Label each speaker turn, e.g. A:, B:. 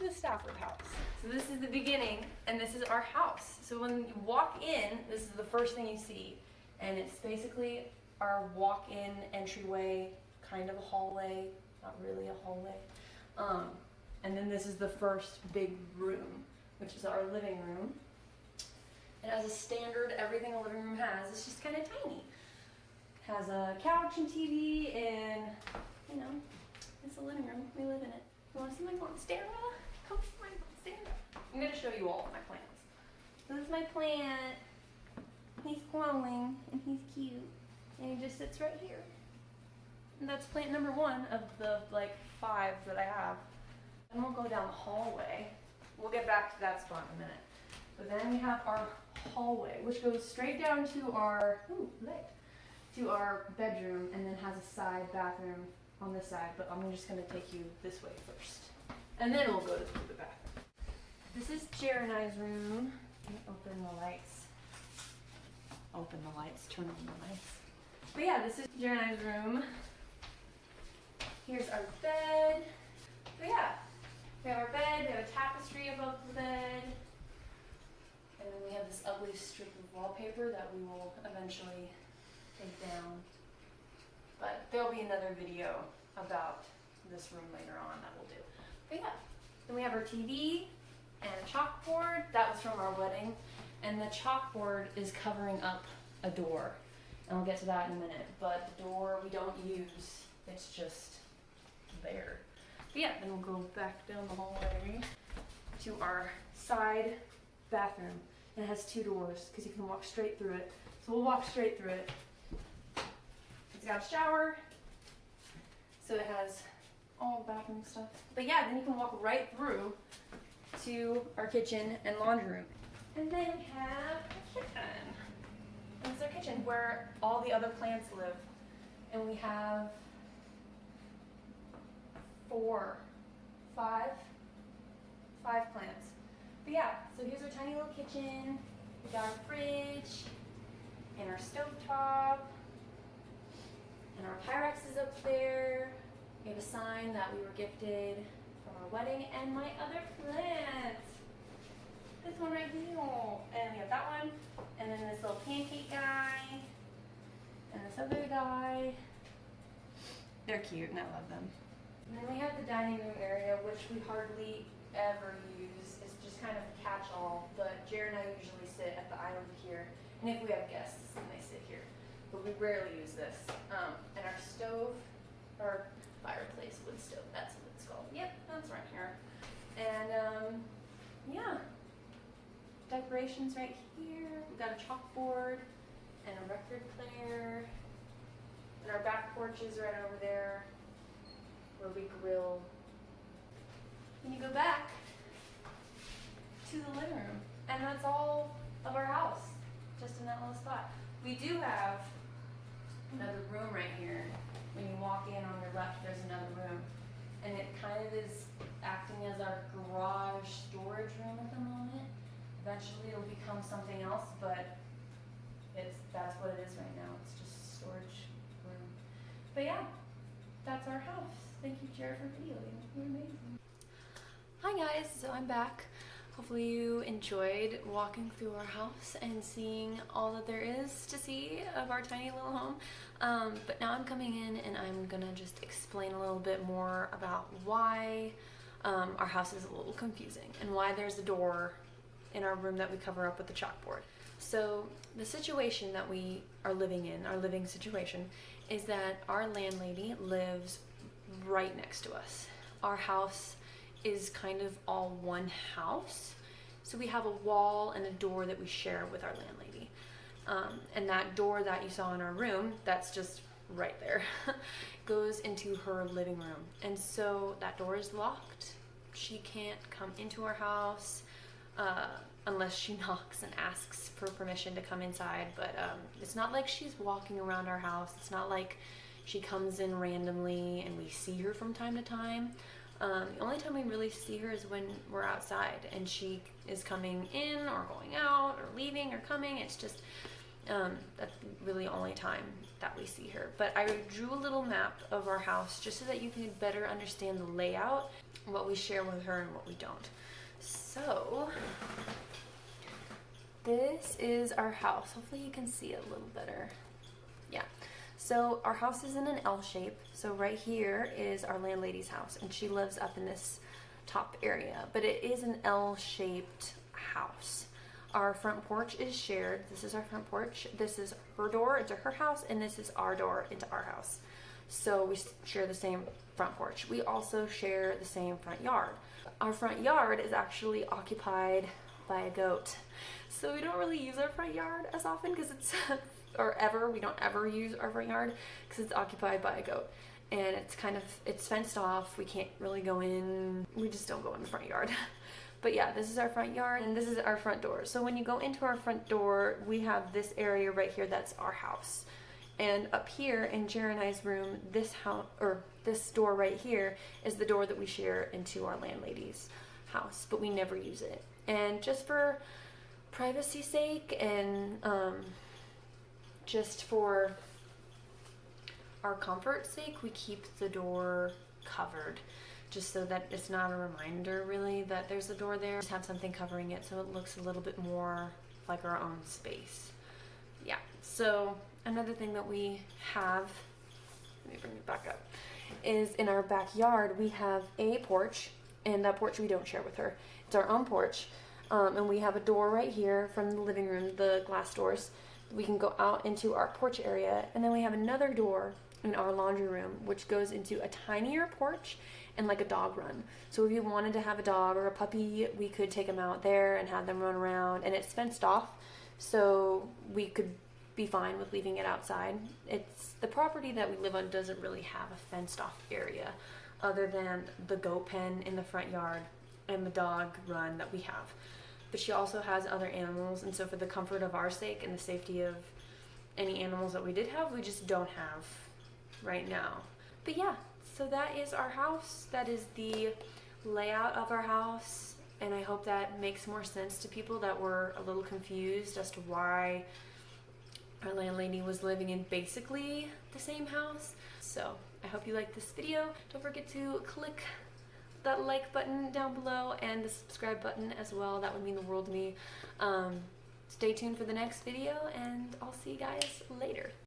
A: the Stafford house. So this is the beginning, and this is our house. So when you walk in, this is the first thing you see, and it's basically our walk-in entryway, kind of a hallway, not really a hallway. And then this is the first big room, which is our living room. It has a standard, everything a living room has. It's just kind of tiny. It has a couch and TV, and you know, it's a living room. We live in it. You want to see my monstera? Come see my monstera. I'm going to show you all of my plants. This is my plant. He's glowing and he's cute, and he just sits right here. And that's plant number 1 of the like 5 that I have. And we'll go down the hallway. We'll get back to that spot in a minute. But then we have our hallway, which goes straight down to our bedroom, and then has a side bathroom on this side. But I'm just going to take you this way first, and then we'll go to the bathroom. This is Jared and I's room. Let me open the lights. Open the lights. Turn on the lights. But yeah, this is Jared and I's room. Here's our bed. But yeah, we have our bed. We have a tapestry above the bed. And then we have this ugly strip of wallpaper that we will eventually take down. But there'll be another video about this room later on that we'll do. But yeah, then we have our TV and a chalkboard. That was from our wedding. And the chalkboard is covering up a door. And I'll get to that in a minute. But the door we don't use. It's just there. But yeah, then we'll go back down the hallway to our side bathroom. And it has 2 doors because you can walk straight through it. So we'll walk straight through it. It's got a shower. So it has all the bathroom stuff. But yeah, then you can walk right through to our kitchen and laundry room. And then we have a kitchen. And it's our kitchen where all the other plants live. And we have 5 plants. But yeah, so here's our tiny little kitchen. We got our fridge and our stovetop. And our Pyrex is up there. We have a sign that we were gifted from our wedding, and my other plants. This one right here. And we have that one. And then this little pancake guy. And this other guy. They're cute and I love them. And then we have the dining room area, which we hardly ever use. It's just kind of a catch-all, but Jared and I usually sit at the island here. And if we have guests, then they sit here. But we rarely use this. And our stove, or fireplace, wood stove, that's what it's called. Yep, that's right here. And yeah, decorations right here. We've got a chalkboard and a record player. And our back porch is right over there where we grill. Then you go back to the living room, and that's all of our house, just in that little spot. We do have another room right here. When you walk in on your left, there's another room, and it kind of is acting as our garage storage room at the moment. Eventually it'll become something else, but that's what it is right now. It's just a storage room. But yeah, that's our house. Thank you, Jared, for videoing. You're amazing. Hi guys, so I'm back. Hopefully you enjoyed walking through our house and seeing all that there is to see of our tiny little home. But now I'm coming in and I'm gonna just explain a little bit more about why our house is a little confusing and why there's a door in our room that we cover up with the chalkboard. So the situation that we are living in, our living situation, is that our landlady lives right next to us. Our house is kind of all one house. So we have a wall and a door that we share with our landlady. And that door that you saw in our room, that's just right there, goes into her living room. And so that door is locked. She can't come into our house unless she knocks and asks for permission to come inside. But it's not like she's walking around our house. It's not like she comes in randomly and we see her from time to time. The only time we really see her is when we're outside and she is coming in or going out or leaving or coming. It's That's really the only time that we see her. But I drew a little map of our house just so that you can better understand the layout, what we share with her and what we don't. So this is our house. Hopefully you can see it a little better. Yeah. So our house is in an L shape. So right here is our landlady's house, and she lives up in this top area, but it is an L-shaped house. Our front porch is shared. This is our front porch. This is her door into her house, and this is our door into our house. So we share the same front porch. We also share the same front yard. Our front yard is actually occupied by a goat. So we don't really use our front yard as often because it's, we don't ever use our front yard because it's occupied by a goat. And it's fenced off. We can't really go in. We just don't go in the front yard. But yeah, this is our front yard and this is our front door. So when you go into our front door, we have this area right here that's our house. And up here in Jer and I's room, this door right here is the door that we share into our landlady's house, but we never use it. And just for privacy's sake and just for our comfort's sake, we keep the door covered just so that it's not a reminder really that there's a door there. Just have something covering it so it looks a little bit more like our own space. Yeah, so another thing that we have, let me bring it back up, is in our backyard we have a porch, and that porch we don't share with her. It's our own porch, and we have a door right here from the living room, the glass doors. We can go out into our porch area, and then we have another door in our laundry room which goes into a tinier porch and like a dog run. So if you wanted to have a dog or a puppy, we could take them out there and have them run around, and it's fenced off, so we could be fine with leaving it outside. It's the property that we live on doesn't really have a fenced off area other than the goat pen in the front yard and the dog run that we have. But she also has other animals, and so for the comfort of our sake and the safety of any animals that we did have, we just don't have right now. But yeah, so that is our house. That is the layout of our house, and I hope that makes more sense to people that were a little confused as to why our landlady was living in basically the same house. So I hope you like this video. Don't forget to click that like button down below and the subscribe button as well. That would mean the world to me. Stay tuned for the next video, and I'll see you guys later.